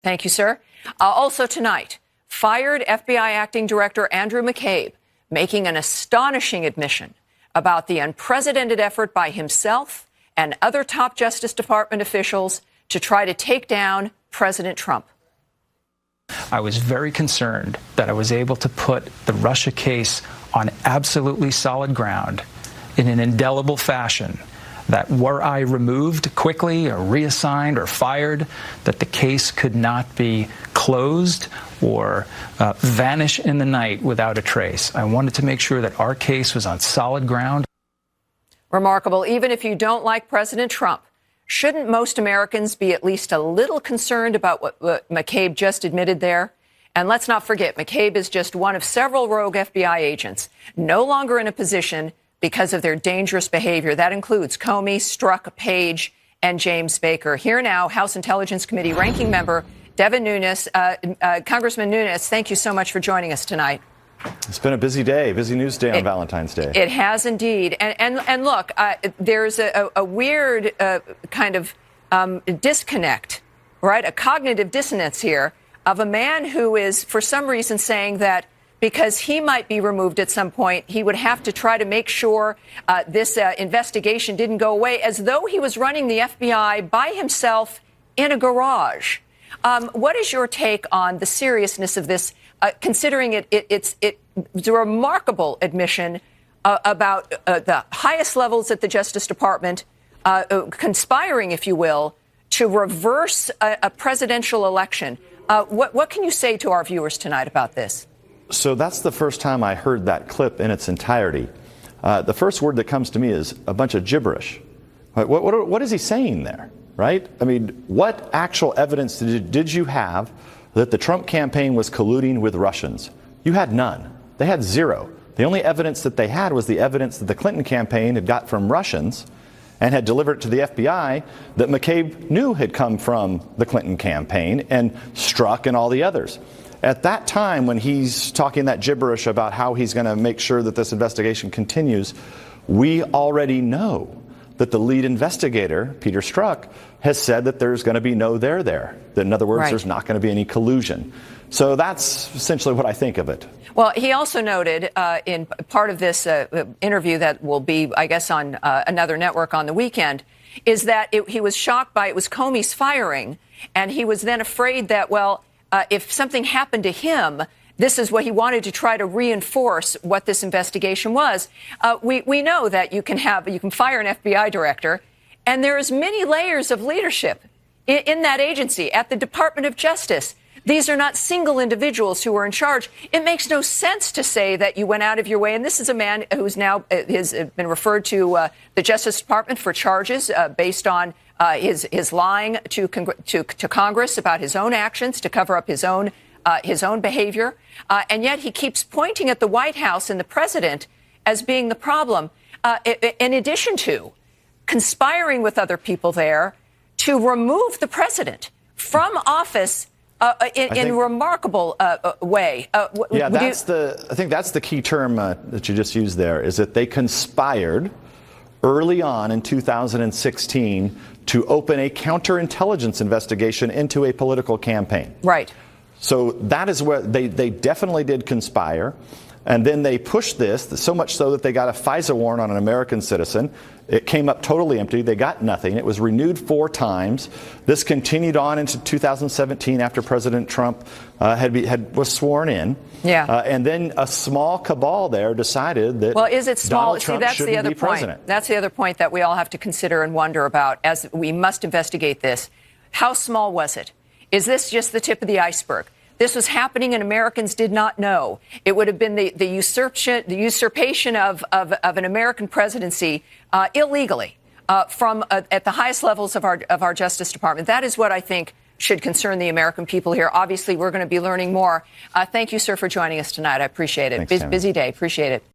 Thank you, sir. Also tonight, fired FBI Acting Director Andrew McCabe making an astonishing admission about the unprecedented effort by himself and other top Justice Department officials to try to take down President Trump. I was very concerned that I was able to put the Russia case on absolutely solid ground in an indelible fashion, that were I removed quickly or reassigned or fired, that the case could not be closed or vanish in the night without a trace. I wanted to make sure that our case was on solid ground. Remarkable. Even if you don't like President Trump, shouldn't most Americans be at least a little concerned about what McCabe just admitted there? And let's not forget, McCabe is just one of several rogue FBI agents, no longer in a position because of their dangerous behavior. That includes Comey, Strzok, Page, and James Baker. Here now, House Intelligence Committee ranking member Devin Nunes. Congressman Nunes, thank you so much for joining us tonight. It's been a busy day, busy news day on Valentine's Day. It has indeed. And look, there's a weird kind of disconnect, right? A cognitive dissonance here of a man who is, for some reason, saying that because he might be removed at some point, he would have to try to make sure this investigation didn't go away, as though he was running the FBI by himself in a garage. What is your take on the seriousness of this, considering it's a remarkable admission about the highest levels at the Justice Department conspiring, if you will, to reverse a presidential election? What can you say to our viewers tonight about this? So that's the first time I heard that clip in its entirety. The first word that comes to me is a bunch of gibberish. What is he saying there, right? I mean, what actual evidence did you have that the Trump campaign was colluding with Russians? You had none. They had zero. The only evidence that they had was the evidence that the Clinton campaign had got from Russians and had delivered to the FBI that McCabe knew had come from the Clinton campaign and Strzok and all the others. At that time, when he's talking that gibberish about how he's going to make sure that this investigation continues, we already know that the lead investigator, Peter Strzok, has said that there's going to be no there there. That, in other words, there's not going to be any collusion. So that's essentially what I think of it. Well, he also noted in part of this interview that will be, I guess, on another network on the weekend, is that he was shocked by it was Comey's firing, and he was then afraid that, well, if something happened to him, this is what he wanted to try to reinforce what this investigation was. We know that you can fire an FBI director, and there's many layers of leadership in that agency at the Department of Justice. These are not single individuals who are in charge. It makes no sense to say that you went out of your way. And this is a man who's now has been referred to the Justice Department for charges based on his lying to Congress about his own actions to cover up his own behavior. And yet he keeps pointing at the White House and the president as being the problem, in addition to conspiring with other people there to remove the president from office in a remarkable way. I think that's the key term that you just used there, is that they conspired early on in 2016 to open a counterintelligence investigation into a political campaign. Right. So that is where they definitely did conspire. And then they pushed this, so much so that they got a FISA warrant on an American citizen. It came up totally empty. They got nothing. It was renewed 4 times. This continued on into 2017 after President Trump was sworn in. Yeah. And then a small cabal there decided that is it small? Donald Trump shouldn't be president. That's the other point that we all have to consider and wonder about as we must investigate this. How small was it? Is this just the tip of the iceberg? This was happening and Americans did not know. It would have been the usurpation of an American presidency illegally from at the highest levels of our Justice Department. That is what I think should concern the American people here. Obviously, we're going to be learning more. Thank you, sir, for joining us tonight. I appreciate it. Thanks, Busy day. Appreciate it.